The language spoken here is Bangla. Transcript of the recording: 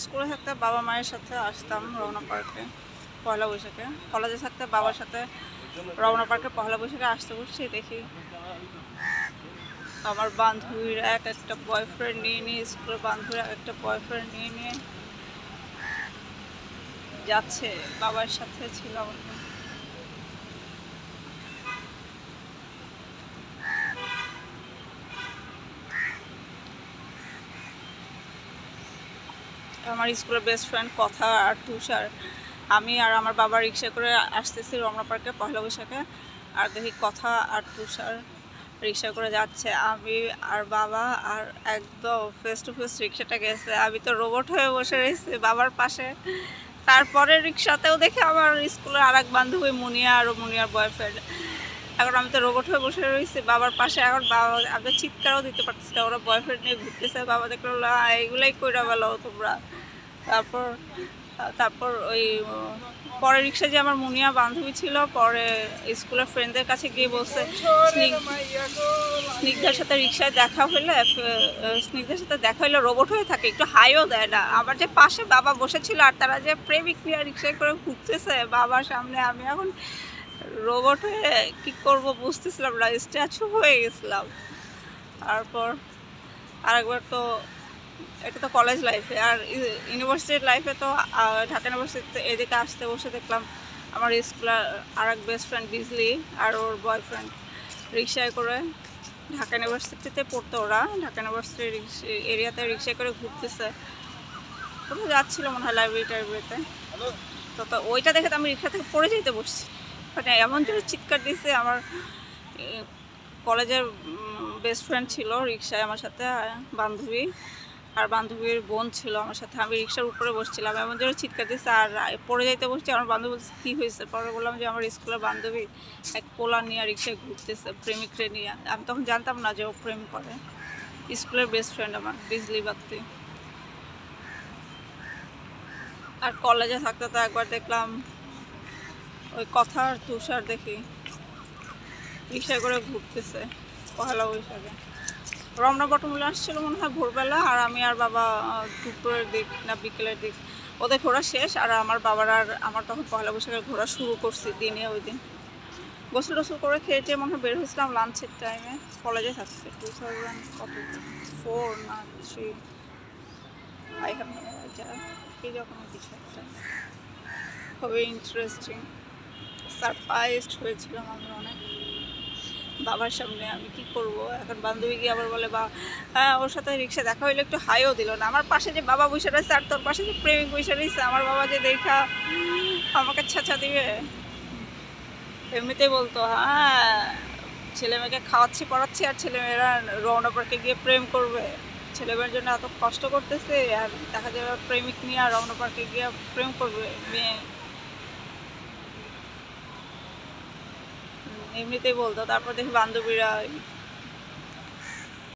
স্কুলে থাকতে বাবা মায়ের সাথে আসতাম রমনা পার্কে পয়লা বৈশাখে। কলেজে থাকতে বাবার সাথে রমনা পার্কে পয়লা বৈশাখে আসতে বসছি, দেখি আমার বান্ধবীরা এক একটা বয়ফ্রেন্ড নিয়ে স্কুলের বান্ধবীরা এক একটা বয়ফ্রেন্ড নিয়ে যাচ্ছে। বাবার সাথে ছিল আমার স্কুলের বেস্ট ফ্রেন্ড কথা আর তুষার। আমি আর আমার বাবা রিক্সা করে আসতেছি রমনা পার্কে পয়লা বৈশাখে, আর দেখি কথা আর তুষার রিক্সা করে যাচ্ছে। আমি আর বাবা আর একদম ফেস টু ফেস রিক্সাটা গেছে, আমি তো রোবট হয়ে বসে রয়েছি বাবার পাশে। তারপরে রিক্সাতেও দেখি আমার স্কুলের আর এক বান্ধবী মুনিয়া আর মুনিয়ার বয়ফ্রেন্ড। এখন আমি তো রোবট হয়ে বসে রয়েছি বাবার পাশে। এখন বাবা, আমি চিৎকারও দিতে পারতেছি না, ওরা বয়ফ্রেন্ড নিয়ে ঘুরতেছে। বাবা দেখলো এগুলাই কইরা বেলো তোমরা। তারপর তারপর ওই পরে রিক্সা যে আমার মুনিয়া বান্ধবী ছিল, পরে স্কুলের ফ্রেন্ডদের কাছে গিয়ে বলছে স্নিগ্ধার সাথে রিক্সায় দেখা হইলে, স্নিগ্ধার সাথে দেখা হইলে রোবট হয়ে থাকে, একটু হাইও দেয় না। আমার যে পাশে বাবা বসেছিল আর তারা যে প্রেমিক নিয়ে রিক্সায় করে ঘুরতেছে বাবার সামনে, আমি এখন রোবট হয়ে কী করবো বুঝতেছিলাম না, স্ট্যাচু হয়ে গেছিলাম। তারপর আরেকবার তো, এটা তো কলেজ লাইফে, আর ইউনিভার্সিটির লাইফে তো ঢাকা ইউনিভার্সিটিতে এদিকে আসতে বসে দেখলাম আমার স্কুলের আর এক বেস্ট ফ্রেন্ড বিজলি আর ওর বয়ফ্রেন্ড রিক্সায় করে ঢাকা ইউনিভার্সিটিতে পড়তো ওরা, ঢাকা ইউনিভার্সিটির এরিয়াতে রিক্সায় করে ঘুরতেছে। কোথাও যাচ্ছিলো মনে হয় লাইব্রেরি টাইব্রেরিতে। তো ওইটা দেখে তো আমি রিক্সা থেকে পড়ে যেতে বসছি, মানে এমন জোরে চিৎকার দিচ্ছে। আমার কলেজের বেস্ট ফ্রেন্ড ছিল রিক্সায় আমার সাথে, বান্ধবী আর বান্ধবীর বোন ছিল আমার সাথে। আমি রিক্সার উপরে বসছিলাম, এমন জোরে চিৎকার দিচ্ছে আর পড়ে যাইতে বসছি। আমার বান্ধবী বলছে কী হয়েছে? পরে বললাম যে আমার স্কুলের বান্ধবী এক পোলা নিয়ে রিক্সায় ঘুরতেছে, প্রেমিকরে নিয়ে। আমি তখন জানতাম না যে ও প্রেম করে। স্কুলের বেস্ট ফ্রেন্ড আমার বিজলি বাত্তি। আর কলেজে থাকতে তো একবার দেখলাম ওই কথা আর তুষার দেখি রিক্সায় করে ঘুরতেছে পয়লা বৈশাখে। রমনা বটমূলে আসছিল মনে হয় ভোরবেলা, আর আমি আর বাবা দুপুরের দিক না বিকেলের দিক। ওদের ঘোরা শেষ, আর আমার বাবার আর আমার তখন পয়লা বৈশাখের ঘোরা শুরু করছি দিনে। ওই দিন গোসল টোসল করে খেয়ে টেয়ে মনে হয় বের হয়েছিলাম লাঞ্চের টাইমে। কলেজে থাকছে 2004 না 3, আই হ্যাভ নো আইডিয়া, এইরকম কিছু একটা। খুবই ইন্টারেস্টিং, সারপ্রাইজড হয়েছিলাম আমি অনেক বাবার সামনে। আমি কি করব এখন? বান্ধবী গিয়ে আবার বলে বা হ্যাঁ ওর সাথে রিক্সা দেখা হইলে একটু হাইও দিল না। আমার পাশে যে বাবা বসে রয়েছে আর তোর পাশে যে প্রেমিক বসে রয়েছে, আমার বাবা যে দেখা আমাকে ছাঁচা দিবে। এমনিতেই বলতো হ্যাঁ ছেলে মেয়েকে খাওয়াচ্ছি পড়াচ্ছি আর ছেলেমেয়েরা রমনা পার্কে গিয়ে প্রেম করবে, ছেলেমেয়ের জন্য এত কষ্ট করতেছে আর দেখা যাবে প্রেমিক নিয়ে আর রমনা পার্কে গিয়ে প্রেম করবে মেয়ে। এমনিতেই বলতো। তারপর দেখি বান্ধবীরা